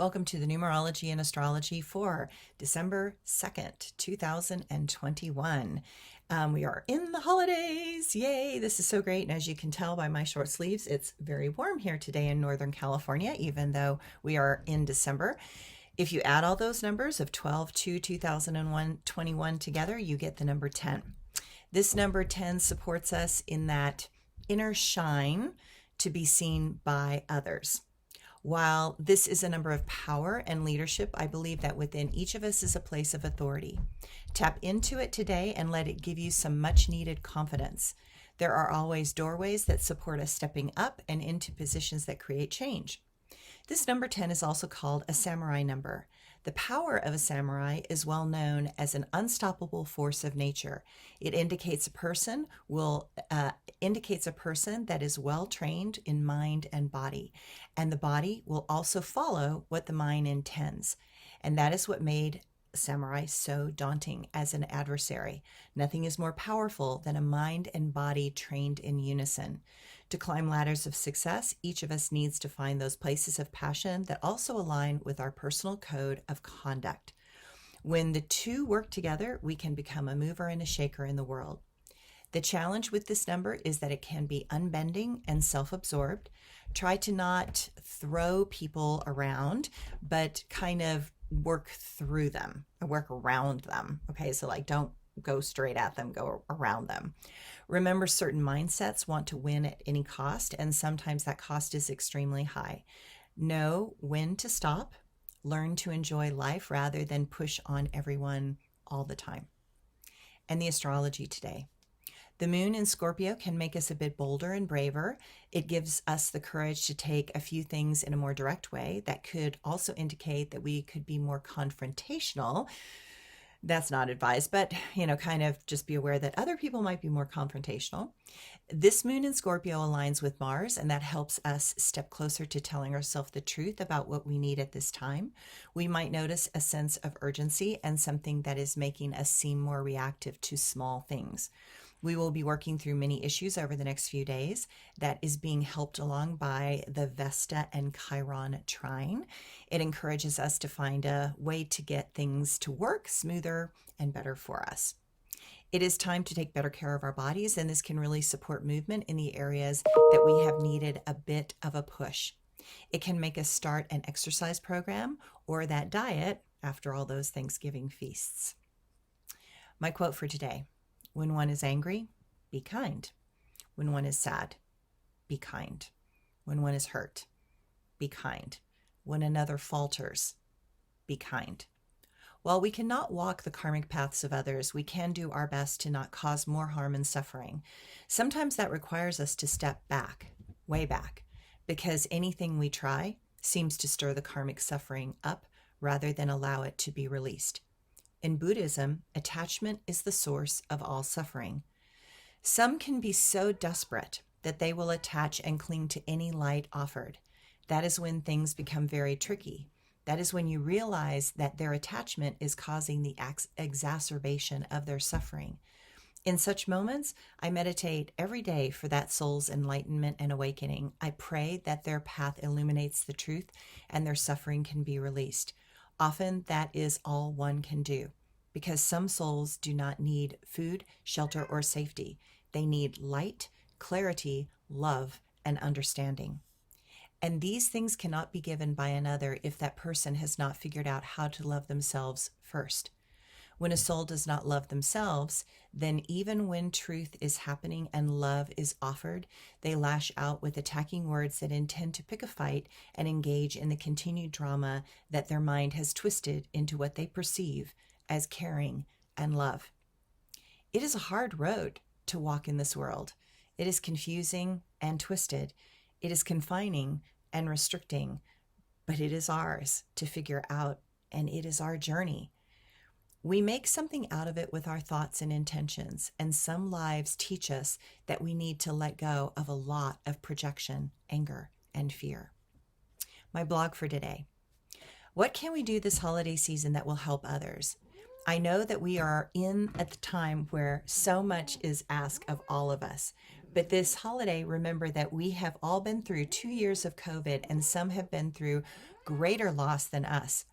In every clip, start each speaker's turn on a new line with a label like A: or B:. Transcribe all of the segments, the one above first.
A: Welcome to the Numerology and Astrology for December 2nd, 2021. We are in the holidays. Yay! This is so great. And as you can tell by my short sleeves, it's very warm here today in Northern California, even though we are in December. If you add all those numbers of 12 to 2021 together, you get the number 10. This number 10 supports us in that inner shine to be seen by others. While this is a number of power and leadership, I believe that within each of us is a place of authority. Tap into it today and let it give you some much needed confidence. There are always doorways that support us stepping up and into positions that create change. This number 10 is also called a samurai number. The power of a samurai is well known as an unstoppable force of nature. It indicates a person that is well trained in mind and body, and the body will also follow what the mind intends. And that is what made samurai so daunting as an adversary. Nothing is more powerful than a mind and body trained in unison. To climb ladders of success, each of us needs to find those places of passion that also align with our personal code of conduct. When the two work together, we can become a mover and a shaker in the world. The challenge with this number is that it can be unbending and self-absorbed. Try to not throw people around, but kind of work through them, work around them. Okay, so don't go straight at them, go around them. Remember, certain mindsets want to win at any cost, and sometimes that cost is extremely high. Know when to stop, learn to enjoy life rather than push on everyone all the time. And the astrology today. The moon in Scorpio can make us a bit bolder and braver. It gives us the courage to take a few things in a more direct way. That could also indicate that we could be more confrontational. That's not advised, but, kind of just be aware that other people might be more confrontational. This moon in Scorpio aligns with Mars, and that helps us step closer to telling ourselves the truth about what we need at this time. We might notice a sense of urgency and something that is making us seem more reactive to small things. We will be working through many issues over the next few days. That is being helped along by the Vesta and Chiron trine. It encourages us to find a way to get things to work smoother and better for us. It is time to take better care of our bodies, and this can really support movement in the areas that we have needed a bit of a push. It can make us start an exercise program or that diet after all those Thanksgiving feasts. My quote for today: when one is angry, be kind. When one is sad, be kind. When one is hurt, be kind. When another falters, be kind. While we cannot walk the karmic paths of others, we can do our best to not cause more harm and suffering. Sometimes that requires us to step back, way back, because anything we try seems to stir the karmic suffering up rather than allow it to be released. In Buddhism, attachment is the source of all suffering. Some can be so desperate that they will attach and cling to any light offered. That is when things become very tricky. That is when you realize that their attachment is causing the exacerbation of their suffering. In such moments, I meditate every day for that soul's enlightenment and awakening. I pray that their path illuminates the truth and their suffering can be released. Often that is all one can do, because some souls do not need food, shelter, or safety. They need light, clarity, love, and understanding. And these things cannot be given by another if that person has not figured out how to love themselves first. When a soul does not love themselves, then even when truth is happening and love is offered, they lash out with attacking words that intend to pick a fight and engage in the continued drama that their mind has twisted into what they perceive as caring and love. It is a hard road to walk in this world. It is confusing and twisted. It is confining and restricting, but it is ours to figure out, and it is our journey. We make something out of it with our thoughts and intentions, and some lives teach us that we need to let go of a lot of projection, anger, and fear. My blog for today: what can we do this holiday season that will help others? I know that we are in at the time where so much is asked of all of us. But this holiday, remember that we have all been through 2 years of COVID, and some have been through greater loss than us.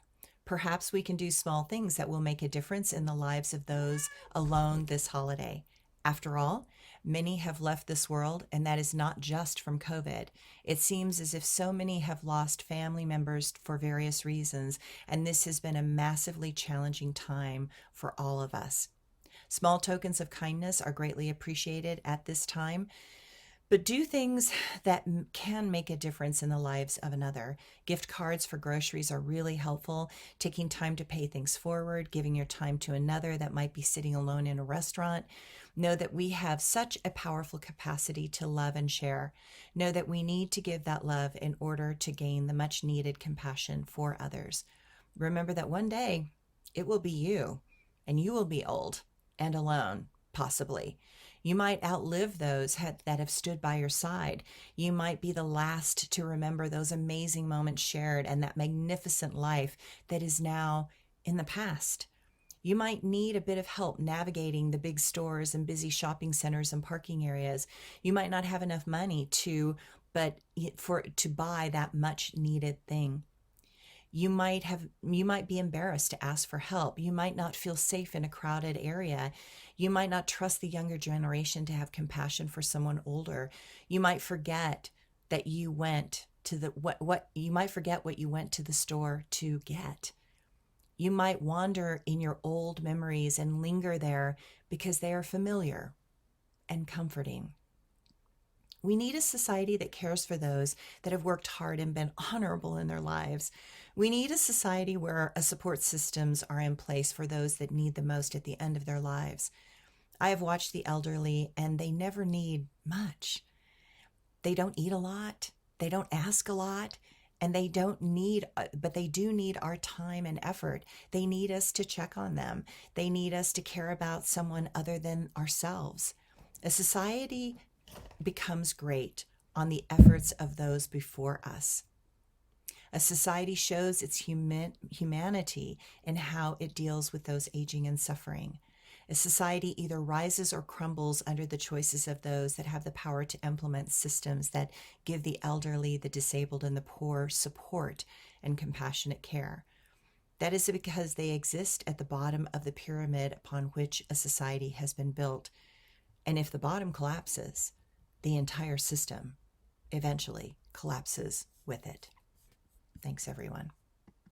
A: Perhaps we can do small things that will make a difference in the lives of those alone this holiday. After all, many have left this world, and that is not just from COVID. It seems as if so many have lost family members for various reasons, and this has been a massively challenging time for all of us. Small tokens of kindness are greatly appreciated at this time, but do things that can make a difference in the lives of another. Gift cards for groceries are really helpful. Taking time to pay things forward, giving your time to another that might be sitting alone in a restaurant. Know that we have such a powerful capacity to love and share. Know that we need to give that love in order to gain the much needed compassion for others. Remember that one day it will be you, and you will be old and alone, possibly. You might outlive those that have stood by your side. You might be the last to remember those amazing moments shared and that magnificent life that is now in the past. You might need a bit of help navigating the big stores and busy shopping centers and parking areas. You might not have enough money to buy that much needed thing. You might be embarrassed to ask for help. You might not feel safe in a crowded area. You might not trust the younger generation to have compassion for someone older. You might forget that you went to you might forget what you went to the store to get. You might wander in your old memories and linger there because they are familiar and comforting. We need a society that cares for those that have worked hard and been honorable in their lives. We need a society where support systems are in place for those that need the most at the end of their lives. I have watched the elderly, and they never need much. They don't eat a lot. They don't ask a lot. And they don't need, but they do need our time and effort. They need us to check on them. They need us to care about someone other than ourselves. A society becomes great on the efforts of those before us. A society shows its humanity in how it deals with those aging and suffering. A society either rises or crumbles under the choices of those that have the power to implement systems that give the elderly, the disabled, and the poor support and compassionate care. That is because they exist at the bottom of the pyramid upon which a society has been built. And if the bottom collapses, the entire system eventually collapses with it. Thanks, everyone.